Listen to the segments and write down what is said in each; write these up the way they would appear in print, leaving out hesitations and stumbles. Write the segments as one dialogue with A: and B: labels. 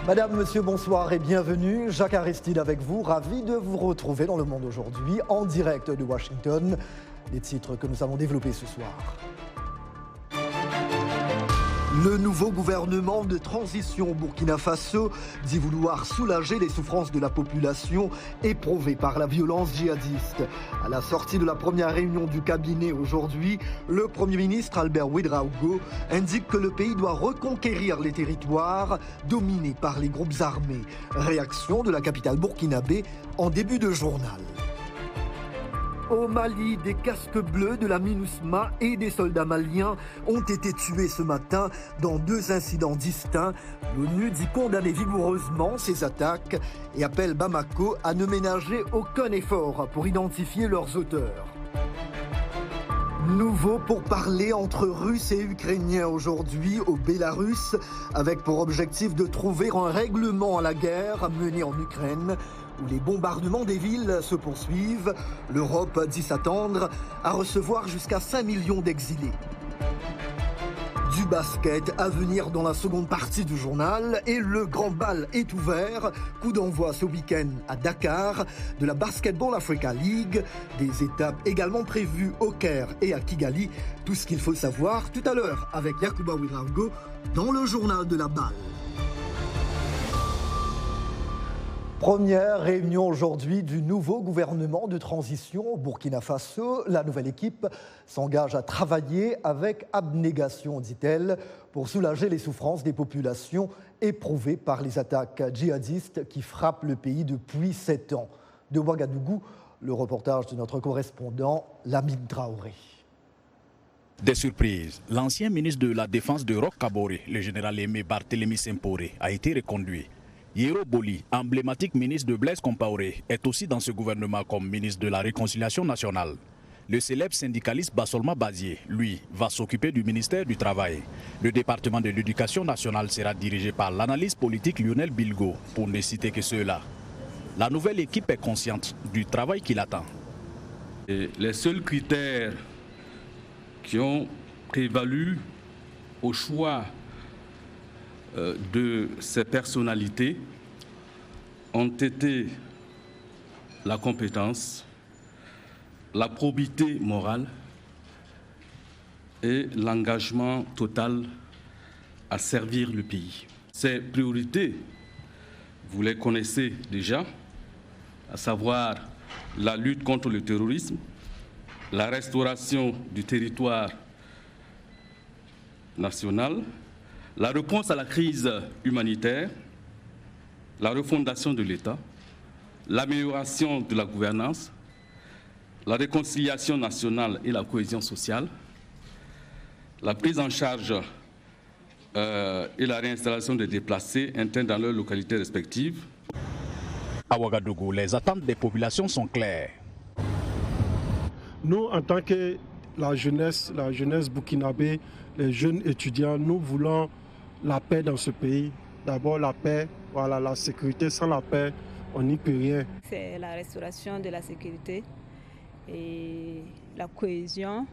A: Madame, monsieur, bonsoir et bienvenue. Jacques Aristide avec vous, ravi de vous retrouver dans Le Monde aujourd'hui, en direct de Washington. Les titres que nous allons développer ce soir. Le nouveau gouvernement de transition au Burkina Faso dit vouloir soulager les souffrances de la population éprouvée par la violence djihadiste. À la sortie de la première réunion du cabinet aujourd'hui, le Premier ministre Albert Ouedraogo indique que le pays doit reconquérir les territoires dominés par les groupes armés. Réaction de la capitale burkinabé en début de journal. Au Mali, des casques bleus de la MINUSMA et des soldats maliens ont été tués ce matin dans deux incidents distincts. L'ONU dit condamner vigoureusement ces attaques et appelle Bamako à ne ménager aucun effort pour identifier leurs auteurs. Nouveau pourparlers entre Russes et Ukrainiens aujourd'hui au Bélarus, avec pour objectif de trouver un règlement à la guerre menée en Ukraine, où les bombardements des villes se poursuivent. L'Europe dit s'attendre à recevoir jusqu'à 5 millions d'exilés. Du basket à venir dans la seconde partie du journal et le grand bal est ouvert. Coup d'envoi ce week-end à Dakar de la Basketball Africa League. Des étapes également prévues au Caire et à Kigali. Tout ce qu'il faut savoir tout à l'heure avec Yacouba Ouedraogo dans le journal de la balle. Première réunion aujourd'hui du nouveau gouvernement de transition au Burkina Faso. La nouvelle équipe s'engage à travailler avec abnégation, dit-elle, pour soulager les souffrances des populations éprouvées par les attaques djihadistes qui frappent le pays depuis 7 ans. De Ouagadougou, le reportage de notre correspondant Lamine Traoré.
B: Des surprises. L'ancien ministre de la Défense de Roch Kaboré, le général Aimé Barthélemy Semporé, a été reconduit. Yero Boli, emblématique ministre de Blaise Compaoré, est aussi dans ce gouvernement comme ministre de la Réconciliation nationale. Le célèbre syndicaliste Bassolma Bazié, lui, va s'occuper du ministère du Travail. Le département de l'Éducation nationale sera dirigé par l'analyste politique Lionel Bilgo, pour ne citer que ceux-là. La nouvelle équipe est consciente du travail qui l'attend.
C: Les seuls critères qui ont prévalu au choix de ces personnalités ont été la compétence, la probité morale et l'engagement total à servir le pays. Ces priorités, vous les connaissez déjà, à savoir la lutte contre le terrorisme, la restauration du territoire national, la réponse à la crise humanitaire, la refondation de l'État, l'amélioration de la gouvernance, la réconciliation nationale et la cohésion sociale, la prise en charge et la réinstallation des déplacés internes dans leurs localités respectives.
B: À Ouagadougou, les attentes des populations sont claires.
D: Nous, en tant que la jeunesse burkinabé, les jeunes étudiants, nous voulons la paix dans ce pays. D'abord la paix, voilà, la sécurité. Sans la paix, on n'y peut rien.
E: C'est la restauration de la sécurité et la cohésion.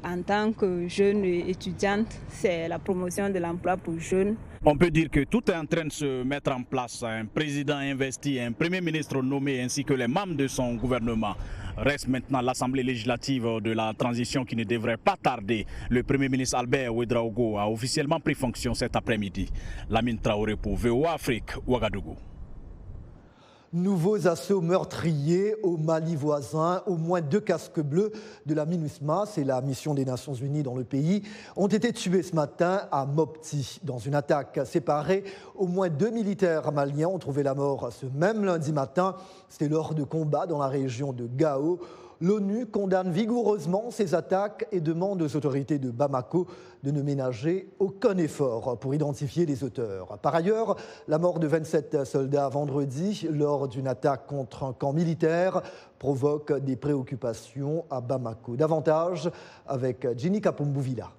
E: En tant que jeune étudiante, c'est la promotion de l'emploi pour jeunes.
B: On peut dire que tout est en train de se mettre en place. Un président investi, un premier ministre nommé ainsi que les membres de son gouvernement. Reste maintenant l'Assemblée législative de la transition qui ne devrait pas tarder. Le Premier ministre Albert Ouedraogo a officiellement pris fonction cet après-midi. Lamine Traoré pour VOA Afrique, Ouagadougou.
A: Nouveaux assauts meurtriers au Mali voisin. Au moins 2 casques bleus de la MINUSMA, c'est la mission des Nations Unies dans le pays, ont été tués ce matin à Mopti. Dans une attaque séparée, au moins 2 militaires maliens ont trouvé la mort ce même lundi matin. C'était lors de combats dans la région de Gao. L'ONU condamne vigoureusement ces attaques et demande aux autorités de Bamako de ne ménager aucun effort pour identifier les auteurs. Par ailleurs, la mort de 27 soldats vendredi lors d'une attaque contre un camp militaire provoque des préoccupations à Bamako. Davantage avec Jenny Kapumbouvila.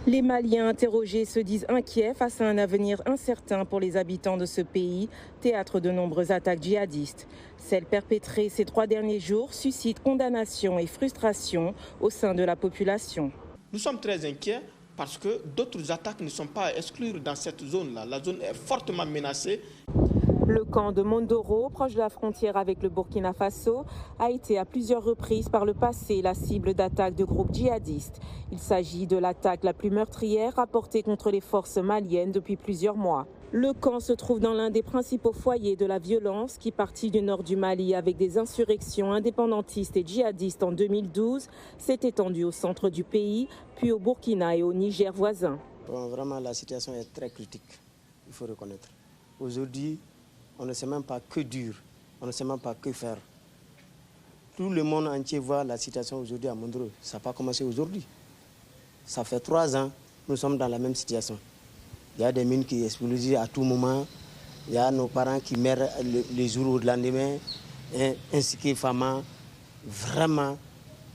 F: Les Maliens interrogés se disent inquiets face à un avenir incertain pour les habitants de ce pays, théâtre de nombreuses attaques djihadistes. Celles perpétrées ces 3 derniers jours suscitent condamnation et frustration au sein de la population.
G: Nous sommes très inquiets parce que d'autres attaques ne sont pas à exclure dans cette zone-là. La zone est fortement menacée.
F: Le camp de Mondoro, proche de la frontière avec le Burkina Faso, a été à plusieurs reprises par le passé la cible d'attaques de groupes djihadistes. Il s'agit de l'attaque la plus meurtrière rapportée contre les forces maliennes depuis plusieurs mois. Le camp se trouve dans l'un des principaux foyers de la violence qui, parti du nord du Mali avec des insurrections indépendantistes et djihadistes en 2012, s'est étendu au centre du pays, puis au Burkina et au Niger voisin.
H: Bon, vraiment, la situation est très critique, il faut reconnaître. Aujourd'hui, on ne sait même pas que dire, on ne sait même pas que faire. Tout le monde entier voit la situation aujourd'hui à Mondoro. Ça n'a pas commencé aujourd'hui. Ça fait 3 ans, nous sommes dans la même situation. Il y a des mines qui explosent à tout moment. Il y a nos parents qui meurent les jours au lendemain, ainsi que les femmes. Vraiment,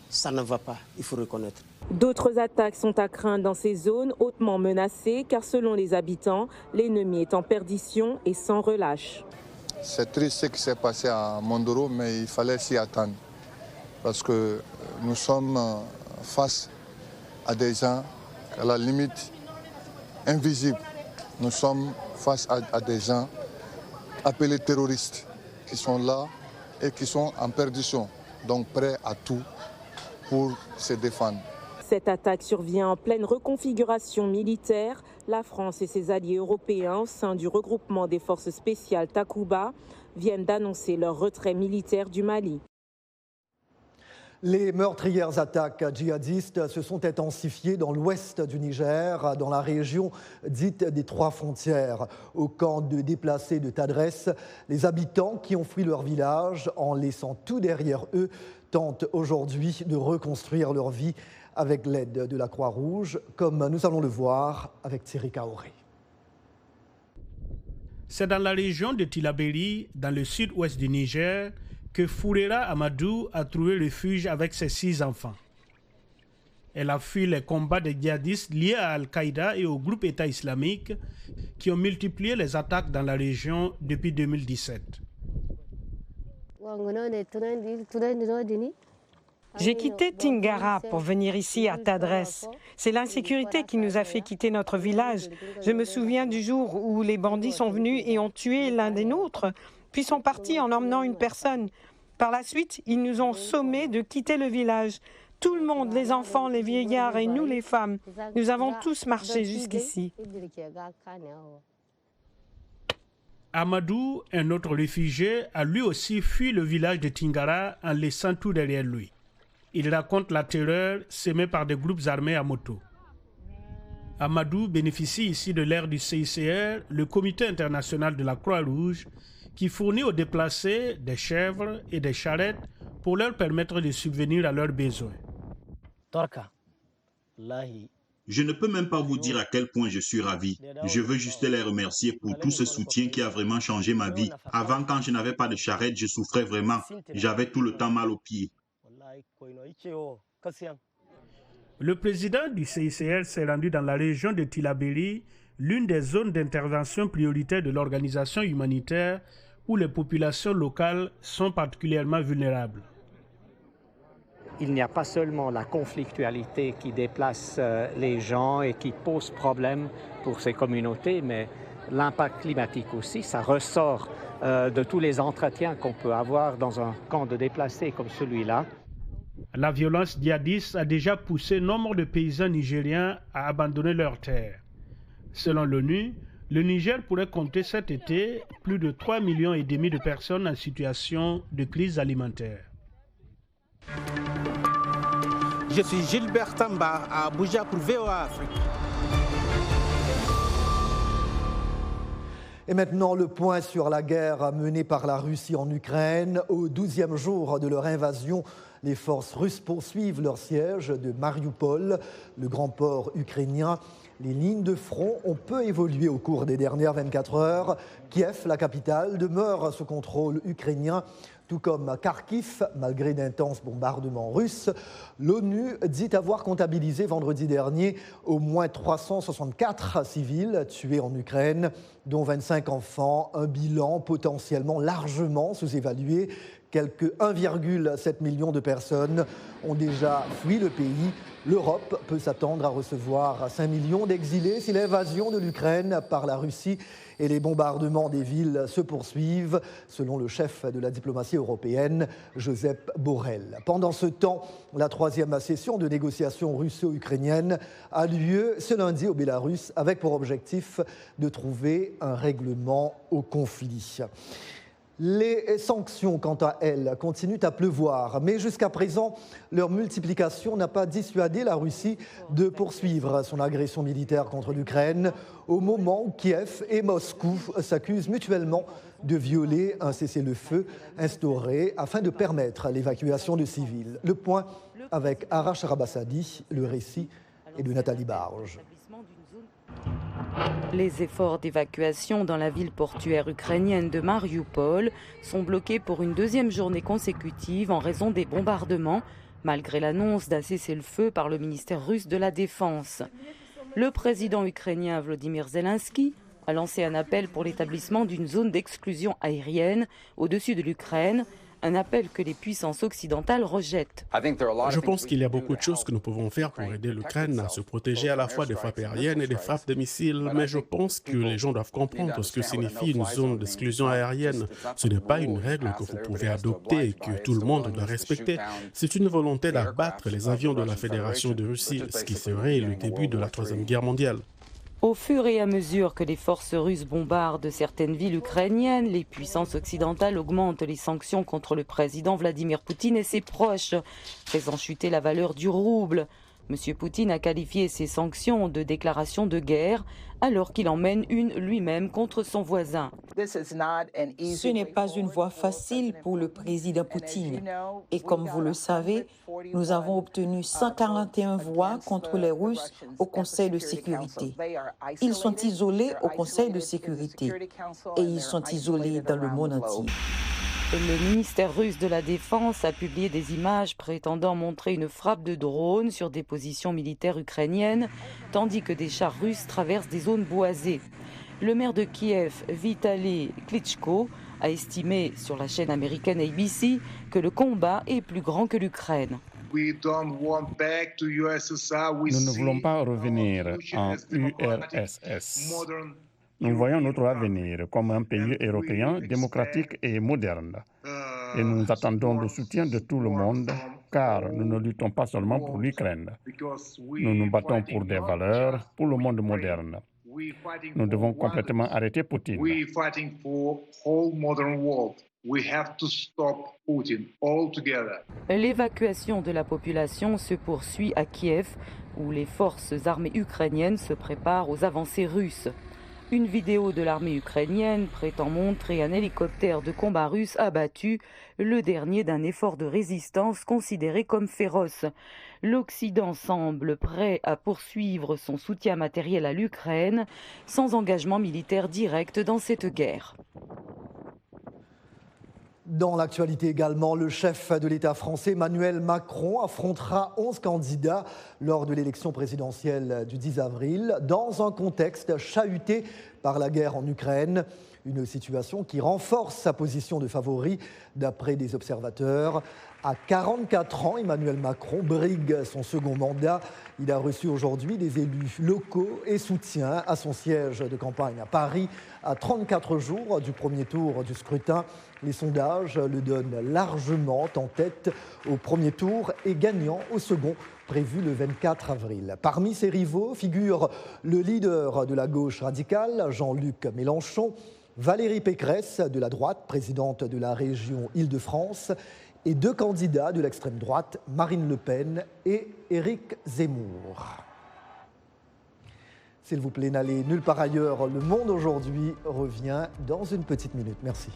H: ça ne va pas, il faut reconnaître.
F: D'autres attaques sont à craindre dans ces zones hautement menacées, car selon les habitants, l'ennemi est en perdition et sans relâche.
I: C'est triste ce qui s'est passé à Mondoro, mais il fallait s'y attendre. Parce que nous sommes face à des gens à la limite invisibles. Nous sommes face à des gens appelés terroristes qui sont là et qui sont en perdition, donc prêts à tout pour se défendre.
F: Cette attaque survient en pleine reconfiguration militaire. La France et ses alliés européens au sein du regroupement des forces spéciales Takuba viennent d'annoncer leur retrait militaire du Mali.
A: Les meurtrières attaques djihadistes se sont intensifiées dans l'ouest du Niger, dans la région dite des Trois Frontières. Au camp de déplacés de Tadresse, les habitants qui ont fui leur village en laissant tout derrière eux tentent aujourd'hui de reconstruire leur vie avec l'aide de la Croix-Rouge, comme nous allons le voir avec Thierry Kaoré.
J: C'est dans la région de Tillabéri, dans le sud-ouest du Niger, que Fourera Amadou a trouvé refuge avec ses 6 enfants. Elle a fui les combats des djihadistes liés à Al-Qaïda et au groupe État islamique qui ont multiplié les attaques dans la région depuis 2017.
K: J'ai quitté Tingara pour venir ici à Tadresse. C'est l'insécurité qui nous a fait quitter notre village. Je me souviens du jour où les bandits sont venus et ont tué l'un des nôtres, puis sont partis en emmenant une personne. Par la suite, ils nous ont sommés de quitter le village. Tout le monde, les enfants, les vieillards et nous les femmes, nous avons tous marché jusqu'ici.
J: Amadou, un autre réfugié, a lui aussi fui le village de Tingara en laissant tout derrière lui. Il raconte la terreur sémée par des groupes armés à moto. Amadou bénéficie ici de l'aide du CICR, le Comité international de la Croix-Rouge, qui fournit aux déplacés des chèvres et des charrettes pour leur permettre de subvenir à leurs besoins.
L: Je ne peux même pas vous dire à quel point je suis ravi. Je veux juste les remercier pour tout ce soutien qui a vraiment changé ma vie. Avant, quand je n'avais pas de charrette, je souffrais vraiment. J'avais tout le temps mal aux pieds.
J: Le président du CICR s'est rendu dans la région de Tillabéri, l'une des zones d'intervention prioritaire de l'organisation humanitaire où les populations locales sont particulièrement vulnérables.
M: Il n'y a pas seulement la conflictualité qui déplace les gens et qui pose problème pour ces communautés, mais l'impact climatique aussi, ça ressort de tous les entretiens qu'on peut avoir dans un camp de déplacés comme celui-là.
J: La violence djihadiste a déjà poussé nombre de paysans nigériens à abandonner leurs terres. Selon l'ONU, le Niger pourrait compter cet été plus de 3,5 millions de personnes en situation de crise alimentaire.
G: Je suis Gilbert Tamba à Abuja pour VOA Afrique.
A: Et maintenant, le point sur la guerre menée par la Russie en Ukraine. Au 12e jour de leur invasion, les forces russes poursuivent leur siège de Mariupol, le grand port ukrainien. Les lignes de front ont peu évolué au cours des dernières 24 heures. Kiev, la capitale, demeure sous contrôle ukrainien, tout comme Kharkiv, malgré d'intenses bombardements russes. L'ONU dit avoir comptabilisé vendredi dernier au moins 364 civils tués en Ukraine, dont 25 enfants, un bilan potentiellement largement sous-évalué. Quelques 1,7 million de personnes ont déjà fui le pays. L'Europe peut s'attendre à recevoir 5 millions d'exilés si l'invasion de l'Ukraine par la Russie et les bombardements des villes se poursuivent, selon le chef de la diplomatie européenne, Josep Borrell. Pendant ce temps, la 3e session de négociations russo-ukrainiennes a lieu ce lundi au Bélarus avec pour objectif de trouver un règlement au conflit. Les sanctions, quant à elles, continuent à pleuvoir, mais jusqu'à présent, leur multiplication n'a pas dissuadé la Russie de poursuivre son agression militaire contre l'Ukraine, au moment où Kiev et Moscou s'accusent mutuellement de violer un cessez-le-feu instauré afin de permettre l'évacuation de civils. Le point avec Arash Rabassadi, le récit est de Nathalie Barge.
N: Les efforts d'évacuation dans la ville portuaire ukrainienne de Mariupol sont bloqués pour une 2e journée consécutive en raison des bombardements, malgré l'annonce d'un cessez-le-feu par le ministère russe de la Défense. Le président ukrainien Volodymyr Zelensky a lancé un appel pour l'établissement d'une zone d'exclusion aérienne au-dessus de l'Ukraine, un appel que les puissances occidentales rejettent.
O: Je pense qu'il y a beaucoup de choses que nous pouvons faire pour aider l'Ukraine à se protéger à la fois des frappes aériennes et des frappes de missiles, mais je pense que les gens doivent comprendre ce que signifie une zone d'exclusion aérienne. Ce n'est pas une règle que vous pouvez adopter et que tout le monde doit respecter. C'est une volonté d'abattre les avions de la Fédération de Russie, ce qui serait le début de la 3e guerre mondiale.
N: Au fur et à mesure que les forces russes bombardent certaines villes ukrainiennes, les puissances occidentales augmentent les sanctions contre le président Vladimir Poutine et ses proches, faisant chuter la valeur du rouble. M. Poutine a qualifié ces sanctions de déclaration de guerre, alors qu'il en mène une lui-même contre son voisin.
P: Ce n'est pas une voie facile pour le président Poutine. Et comme vous le savez, nous avons obtenu 141 voix contre les Russes au Conseil de sécurité. Ils sont isolés au Conseil de sécurité et ils sont isolés dans le monde entier.
N: Le ministère russe de la Défense a publié des images prétendant montrer une frappe de drone sur des positions militaires ukrainiennes, tandis que des chars russes traversent des zones boisées. Le maire de Kiev, Vitaly Klitschko, a estimé sur la chaîne américaine ABC que le combat est plus grand que l'Ukraine.
Q: Nous ne voulons pas revenir en URSS. Nous voyons notre avenir comme un pays européen démocratique et moderne. Et nous attendons le soutien de tout le monde, car nous ne luttons pas seulement pour l'Ukraine. Nous nous battons pour des valeurs, pour le monde moderne. Nous devons complètement arrêter Poutine.
N: L'évacuation de la population se poursuit à Kiev, où les forces armées ukrainiennes se préparent aux avancées russes. Une vidéo de l'armée ukrainienne prétend montrer un hélicoptère de combat russe abattu, le dernier d'un effort de résistance considéré comme féroce. L'Occident semble prêt à poursuivre son soutien matériel à l'Ukraine, sans engagement militaire direct dans cette guerre.
A: Dans l'actualité également, le chef de l'État français, Emmanuel Macron, affrontera 11 candidats lors de l'élection présidentielle du 10 avril, dans un contexte chahuté par la guerre en Ukraine. Une situation qui renforce sa position de favori, d'après des observateurs. À 44 ans, Emmanuel Macron brigue son second mandat. Il a reçu aujourd'hui des élus locaux et soutient à son siège de campagne à Paris. À 34 jours du premier tour du scrutin, les sondages le donnent largement en tête au premier tour et gagnant au second, prévu le 24 avril. Parmi ses rivaux figurent le leader de la gauche radicale, Jean-Luc Mélenchon, Valérie Pécresse de la droite, présidente de la région Île-de-France, et deux candidats de l'extrême droite, Marine Le Pen et Éric Zemmour. S'il vous plaît, n'allez nulle part ailleurs. Le Monde aujourd'hui revient dans une petite minute. Merci.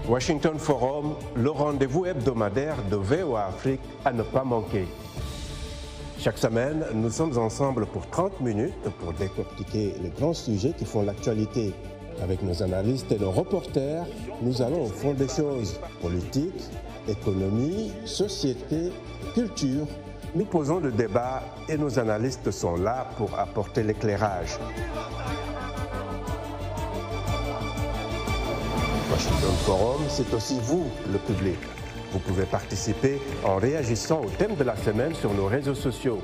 R: Washington Forum, le rendez-vous hebdomadaire de VOA Afrique à ne pas manquer. Chaque semaine, nous sommes ensemble pour 30 minutes pour décortiquer les grands sujets qui font l'actualité. Avec nos analystes et nos reporters, nous allons au fond des choses. Politique, économie, société, culture. Nous posons le débat et nos analystes sont là pour apporter l'éclairage. Washington Forum, c'est aussi vous, le public. Vous pouvez participer en réagissant au thème de la semaine sur nos réseaux sociaux.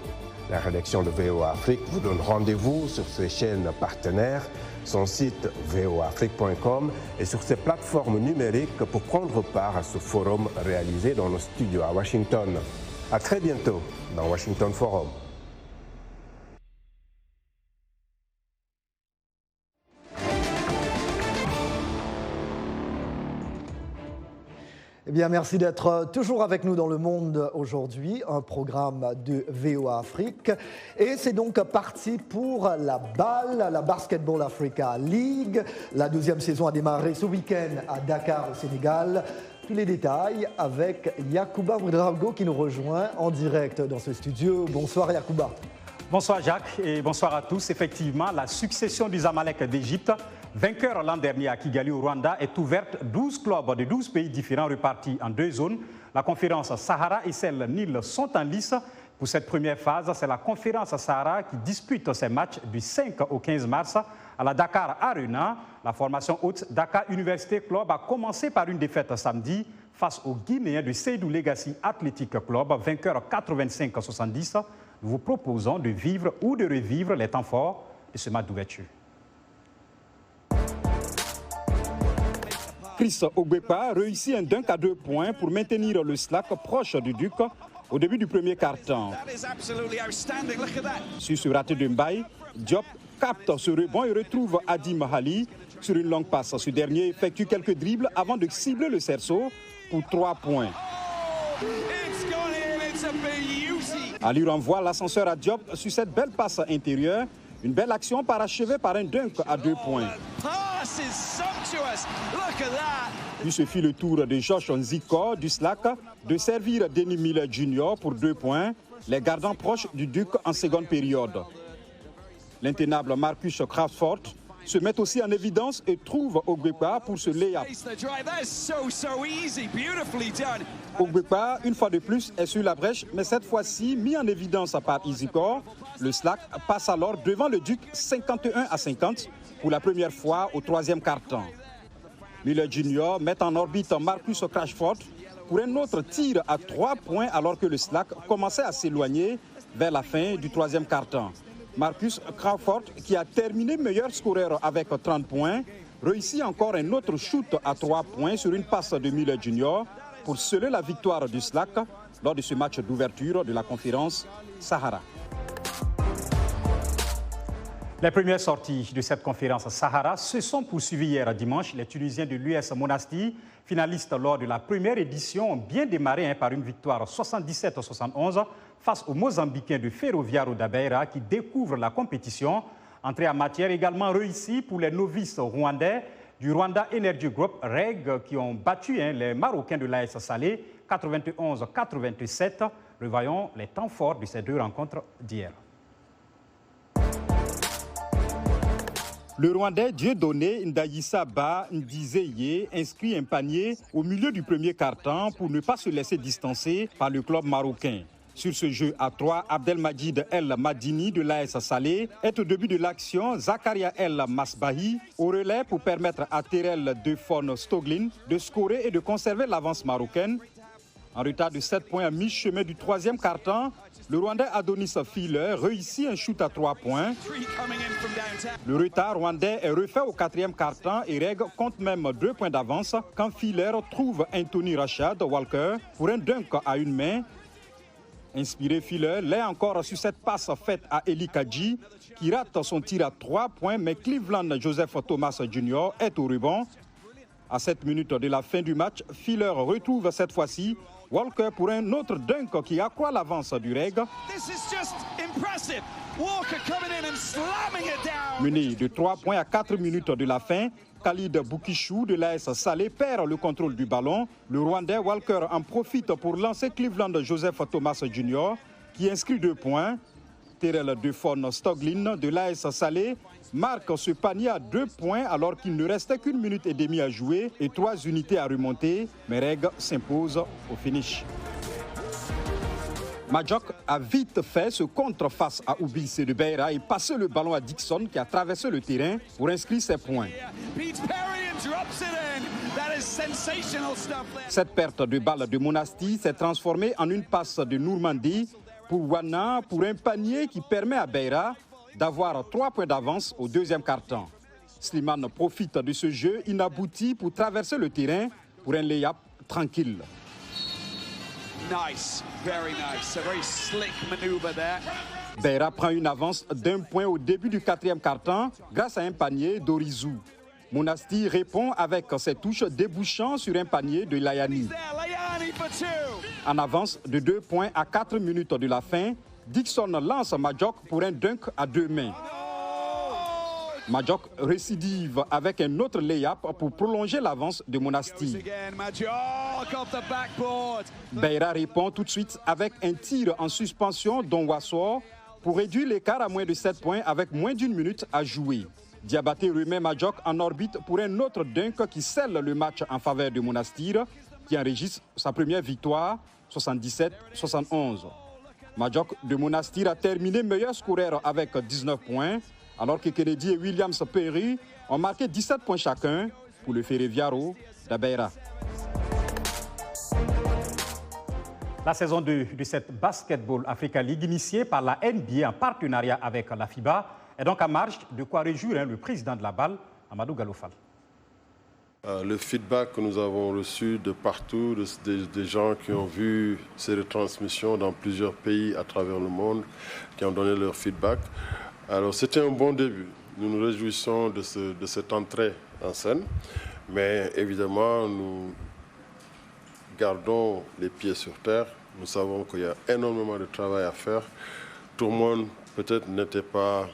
R: La rédaction de VOA Afrique vous donne rendez-vous sur ses chaînes partenaires, son site voaafrique.com et sur ses plateformes numériques pour prendre part à ce forum réalisé dans nos studios à Washington. À très bientôt dans Washington Forum.
A: Eh bien, merci d'être toujours avec nous dans Le Monde aujourd'hui, un programme de VOA Afrique. Et c'est donc parti pour la BAL, la Basketball Africa League. La deuxième saison a démarré ce week-end à Dakar, au Sénégal. Tous les détails avec Yacouba Ouedraogo qui nous rejoint en direct dans ce studio. Bonsoir Yacouba.
S: Bonsoir Jacques et bonsoir à tous. Effectivement, la succession du Zamalek d'Égypte, vainqueur l'an dernier à Kigali au Rwanda, est ouverte. 12 clubs de 12 pays différents repartis en deux zones. La conférence Sahara et celle Nil sont en lice. Pour cette première phase, c'est la conférence Sahara qui dispute ses matchs du 5 au 15 mars à la Dakar Arena. La formation haute Dakar Université Club a commencé par une défaite samedi face aux Guinéens du Seydou Legacy Athletic Club, vainqueur 85-70. Nous vous proposons de vivre ou de revivre les temps forts de ce match d'ouverture. Chris Ogbepa réussit un dunk à 2 points pour maintenir le slack proche du Duc au début du premier quart-temps. Sur ce raté de Mbaye, Diop capte ce rebond et retrouve Adi Mahali sur une longue passe. Ce dernier effectue quelques dribbles avant de cibler le cerceau pour 3 points. Ali renvoie l'ascenseur à Diop sur cette belle passe intérieure. Une belle action parachevée par un dunk à 2 points. Puis ce fut le tour de Josh Nziko du Slack de servir Denis Miller Jr. pour 2 points, les gardant proches du Duc en seconde période. L'intenable Marcus Crawford se met aussi en évidence et trouve Ogbepa pour ce lay-up. Ogbepa, une fois de plus, est sur la brèche, mais cette fois-ci mis en évidence par Izikor. Le Slack passe alors devant le Duc 51-50 pour la première fois au troisième quart-temps. Miller Jr. met en orbite Marcus Crawford pour un autre tir à 3 points alors que le Slack commençait à s'éloigner vers la fin du troisième quart-temps. Marcus Crawford, qui a terminé meilleur scoreur avec 30 points, réussit encore un autre shoot à 3 points sur une passe de Miller Jr. pour sceller la victoire du Slack lors de ce match d'ouverture de la conférence Sahara. Les premières sorties de cette conférence Sahara se sont poursuivies hier dimanche. Les Tunisiens de l'US Monastir, finalistes lors de la première édition, ont bien démarré par une victoire 77-71 face aux Mozambicains de Ferroviário da Beira qui découvrent la compétition. Entrée en matière également réussie pour les novices rwandais du Rwanda Energy Group REG qui ont battu les Marocains de l'AS Salé 91-87. Revoyons les temps forts de ces deux rencontres d'hier. Le Rwandais Dieudonné Ndayisa Ba Ndizeye inscrit un panier au milieu du premier quart-temps pour ne pas se laisser distancer par le club marocain. Sur ce jeu à 3, Abdelmajid El Madini de l'AS Salé est au début de l'action. Zakaria El Masbahi au relais pour permettre à Terrell Defon Stoglin de scorer et de conserver l'avance marocaine. En retard de 7 points à mi-chemin du troisième quart-temps, le Rwandais Adonis Filler réussit un shoot à 3 points. Le retard rwandais est refait au quatrième quart-temps et Reg compte même 2 points d'avance quand Filler trouve Anthony Rashad Walker pour un dunk à une main. Inspiré Filler l'est encore sur cette passe faite à Eli Kadji qui rate son tir à 3 points, mais Cleveland Joseph Thomas Jr. est au rebond. À 7 minutes de la fin du match, Filler retrouve cette fois-ci Walker pour un autre dunk qui accroît l'avance du Reg. Mené de 3 points à 4 minutes de la fin, Khalid Boukishou de l'AS Salé perd le contrôle du ballon. Le Rwandais Walker en profite pour lancer Cleveland Joseph Thomas Jr. qui inscrit 2 points. Terrell Defon Stoglin de l'AS Salé marque ce panier à 2 points alors qu'il ne restait qu'1 minute et demie à jouer et 3 unités à remonter. Mais Reg s'impose au finish. Majok a vite fait ce contre face à Ubisi de Beira et passé le ballon à Dixon qui a traversé le terrain pour inscrire ses points. Cette perte de balle de Monastir s'est transformée en une passe de Normandie pour Wana pour un panier qui permet à Beira d'avoir 3 points d'avance au deuxième quart-temps. Slimane profite de ce jeu inabouti pour traverser le terrain pour un lay-up tranquille.
T: Nice, very nice. A very slick maneuver there.
S: Beira prend une avance d'1 point au début du 4e quart-temps grâce à un panier d'Orizou. Monastir répond avec ses touches débouchant sur un panier de Layani. En avance de 2 points à 4 minutes de la fin, Dixon lance Majok pour un dunk à 2 mains. Majok récidive avec un autre lay-up pour prolonger l'avance de Monastir. Beira répond tout de suite avec un tir en suspension d'Onwasso pour réduire l'écart à moins de 7 points avec moins d'1 minute à jouer. Diabaté remet Majok en orbite pour un autre dunk qui scelle le match en faveur de Monastir, qui enregistre sa première victoire, 77-71. Majok de Monastir a terminé meilleur scoreur avec 19 points, alors que Kennedy et Williams Perry ont marqué 17 points chacun pour le Ferroviaro de Beira.
U: La saison 2 de cette Basketball Africa League initiée par la NBA en partenariat avec la FIBA est donc à marge, de quoi réjouir le président de la balle, Amadou Galofal.
V: Le feedback que nous avons reçu de partout, des gens qui ont vu ces retransmissions dans plusieurs pays à travers le monde, qui ont donné leur feedback. Alors c'était un bon début. Nous nous réjouissons de cette entrée en scène, mais évidemment nous gardons les pieds sur terre. Nous savons qu'il y a énormément de travail à faire. Tout le monde peut-être n'était pas...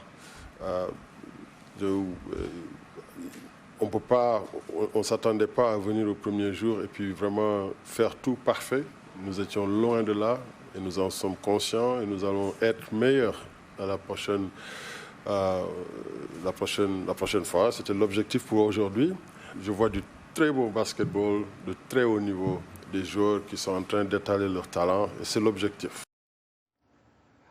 V: on ne s'attendait pas à venir au premier jour et puis vraiment faire tout parfait. Nous étions loin de là et nous en sommes conscients et nous allons être meilleurs à la prochaine fois. C'était l'objectif pour aujourd'hui. Je vois du très beau basketball, de très haut niveau, des joueurs qui sont en train d'étaler leur talent et c'est l'objectif.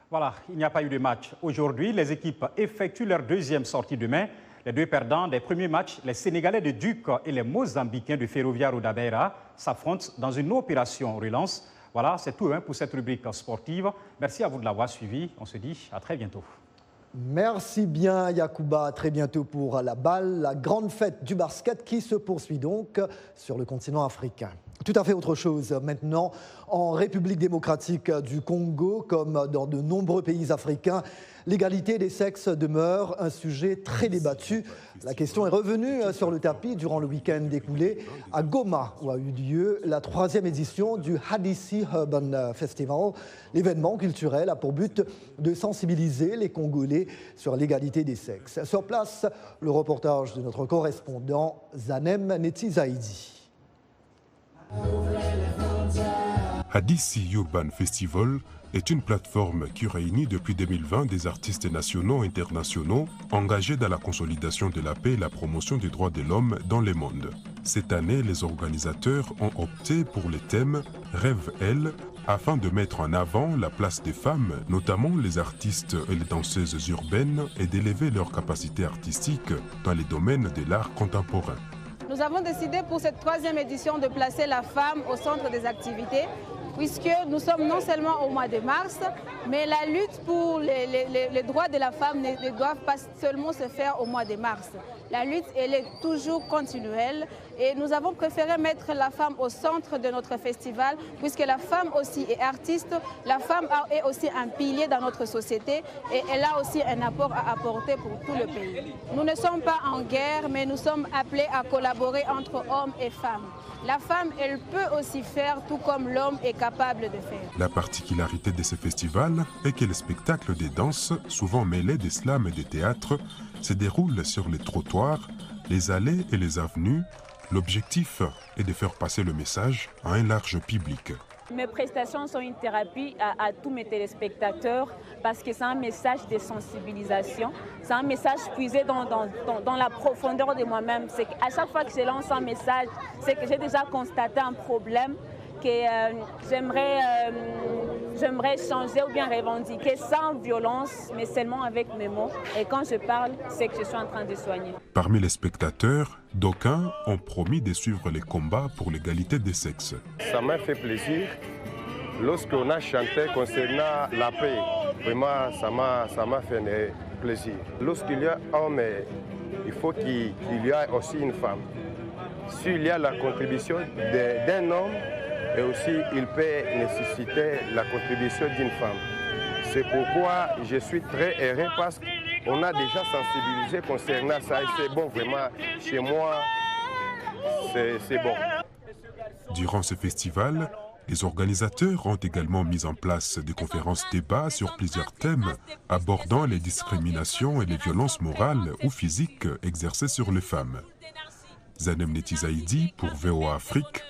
U: Voilà, il n'y a pas eu de match aujourd'hui. Les équipes effectuent leur deuxième sortie demain. Les deux perdants des premiers matchs, les Sénégalais de Duc et les Mozambicains de Ferroviaro da Beira, s'affrontent dans une opération relance. Voilà, c'est tout pour cette rubrique sportive. Merci à vous de l'avoir suivi. On se dit à très bientôt.
A: Merci bien Yacouba, à très bientôt pour la balle, la grande fête du basket qui se poursuit donc sur le continent africain. Tout à fait autre chose maintenant, en République démocratique du Congo, comme dans de nombreux pays africains, l'égalité des sexes demeure un sujet très débattu. La question est revenue sur le tapis durant le week-end écoulé à Goma, où a eu lieu la 3e édition du Hadissi Urban Festival. L'événement culturel a pour but de sensibiliser les Congolais sur l'égalité des sexes. Sur place, le reportage de notre correspondant Zanem Netizaidi.
W: Hadissi Urban Festival est une plateforme qui réunit depuis 2020 des artistes nationaux et internationaux engagés dans la consolidation de la paix et la promotion des droits de l'homme dans le monde. Cette année, les organisateurs ont opté pour le thème « Rêve elle » afin de mettre en avant la place des femmes, notamment les artistes et les danseuses urbaines, et d'élever leurs capacités artistiques dans les domaines de l'art contemporain.
X: Nous avons décidé pour cette 3e édition de placer la femme au centre des activités, puisque nous sommes non seulement au mois de mars, mais la lutte pour les droits de la femme ne doit pas seulement se faire au mois de mars. La lutte, elle est toujours continuelle et nous avons préféré mettre la femme au centre de notre festival, puisque la femme aussi est artiste, la femme est aussi un pilier dans notre société et elle a aussi un apport à apporter pour tout le pays. Nous ne sommes pas en guerre, mais nous sommes appelés à collaborer entre hommes et femmes. La femme, elle peut aussi faire tout comme l'homme est capable de faire.
W: La particularité de ce festival est que les spectacles de danse, souvent mêlés de slam et de théâtre, se déroulent sur les trottoirs, les allées et les avenues. L'objectif est de faire passer le message à un large public.
Y: Mes prestations sont une thérapie à tous mes téléspectateurs parce que c'est un message de sensibilisation, c'est un message puisé dans la profondeur de moi-même. C'est qu'à chaque fois que je lance un message, c'est que j'ai déjà constaté un problème que j'aimerais j'aimerais changer ou bien revendiquer sans violence, mais seulement avec mes mots. Et quand je parle, c'est que je suis en train de soigner.
W: Parmi les spectateurs, d'aucuns ont promis de suivre les combats pour l'égalité des sexes.
B: Ça m'a fait plaisir lorsqu'on a chanté concernant la paix. Vraiment, ça m'a fait plaisir. Lorsqu'il y a un homme, il faut qu'il y ait aussi une femme. S'il y a la contribution d'un homme, et aussi il peut nécessiter la contribution d'une femme. C'est pourquoi je suis très heureux parce qu'on a déjà sensibilisé concernant ça et c'est bon, vraiment, chez moi, c'est bon.
W: Durant ce festival, les organisateurs ont également mis en place des conférences-débats sur plusieurs thèmes abordant les discriminations et les violences morales ou physiques exercées sur les femmes. Zanem Netizaïdi pour VOA Afrique,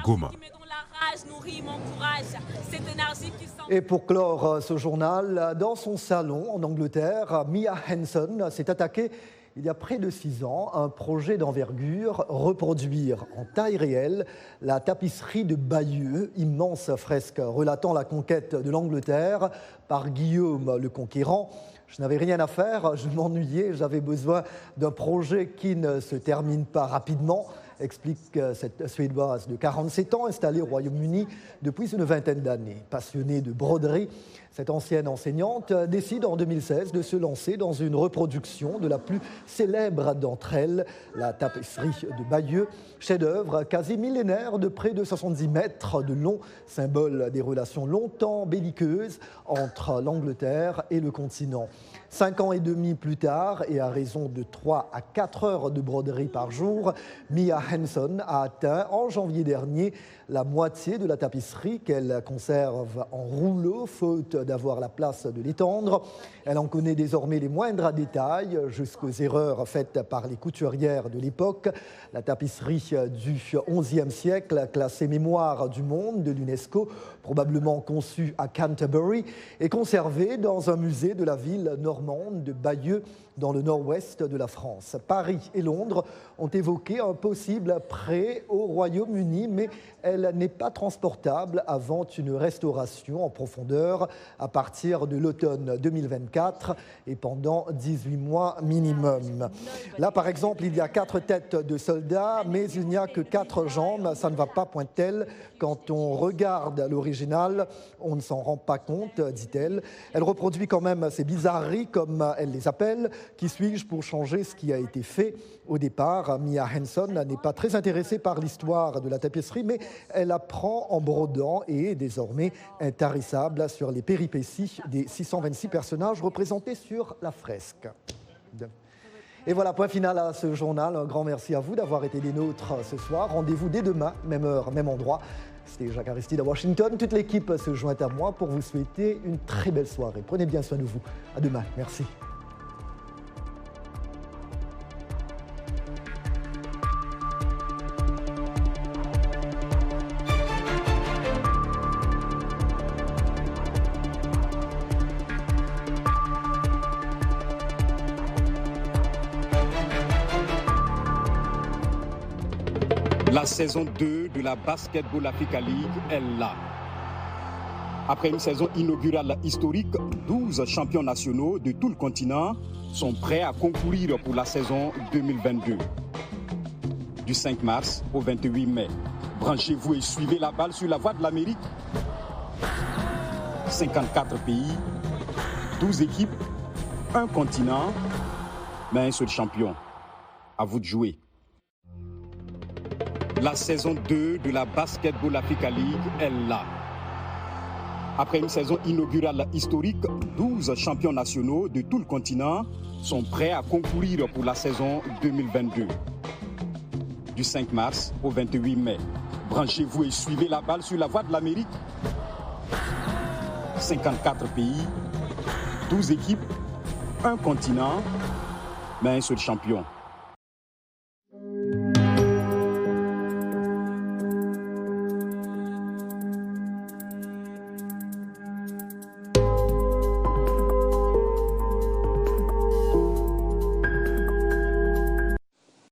W: Goma.
A: Et pour clore ce journal, dans son salon en Angleterre, Mia Hanson s'est attaquée il y a près de 6 ans à un projet d'envergure, reproduire en taille réelle la tapisserie de Bayeux, immense fresque relatant la conquête de l'Angleterre par Guillaume le Conquérant. Je n'avais rien à faire, je m'ennuyais, j'avais besoin d'un projet qui ne se termine pas rapidement, explique cette Suédoise de 47 ans, installée au Royaume-Uni depuis une vingtaine d'années. Passionnée de broderie, cette ancienne enseignante décide en 2016 de se lancer dans une reproduction de la plus célèbre d'entre elles, la tapisserie de Bayeux, chef-d'œuvre quasi millénaire de près de 70 mètres de long, symbole des relations longtemps belliqueuses entre l'Angleterre et le continent. 5 ans et demi plus tard, et à raison de 3 à 4 heures de broderie par jour, Mia Hanson a atteint en janvier dernier la moitié de la tapisserie qu'elle conserve en rouleau, faute d'avoir la place de l'étendre. Elle en connaît désormais les moindres détails, jusqu'aux erreurs faites par les couturières de l'époque. La tapisserie du XIe siècle, classée mémoire du monde de l'UNESCO, probablement conçue à Canterbury, est conservée dans un musée de la ville normande de Bayeux, dans le nord-ouest de la France. Paris et Londres ont évoqué un possible prêt au Royaume-Uni, mais elle n'est pas transportable avant une restauration en profondeur à partir de l'automne 2024 et pendant 18 mois minimum. Là, par exemple, il y a 4 têtes de soldats, mais il n'y a que 4 jambes. Ça ne va pas, pointe-t-elle. Quand on regarde l'original, on ne s'en rend pas compte, dit-elle. Elle reproduit quand même ces bizarreries, comme elle les appelle. Qui suis-je pour changer ce qui a été fait au départ? Mia Hanson n'est pas très intéressée par l'histoire de la tapisserie, mais elle apprend en brodant et est désormais intarissable sur les péripéties des 626 personnages représentés sur la fresque. Et voilà, point final à ce journal. Un grand merci à vous d'avoir été des nôtres ce soir. Rendez-vous dès demain, même heure, même endroit. C'était Jacques Aristide à Washington. Toute l'équipe se joint à moi pour vous souhaiter une très belle soirée. Prenez bien soin de vous. À demain. Merci.
U: La saison 2 de la Basketball Africa League est là. Après une saison inaugurale historique, 12 champions nationaux de tout le continent sont prêts à concourir pour la saison 2022. Du 5 mars au 28 mai, branchez-vous et suivez la balle sur la voie de l'Amérique. 54 pays, 12 équipes, un continent, mais un seul champion. À vous de jouer. La saison 2 de la Basketball Africa League est là. Après une saison inaugurale historique, 12 champions nationaux de tout le continent sont prêts à concourir pour la saison 2022. Du 5 mars au 28 mai, branchez-vous et suivez la balle sur la voie de l'Amérique. 54 pays, 12 équipes, un continent, mais un seul champion.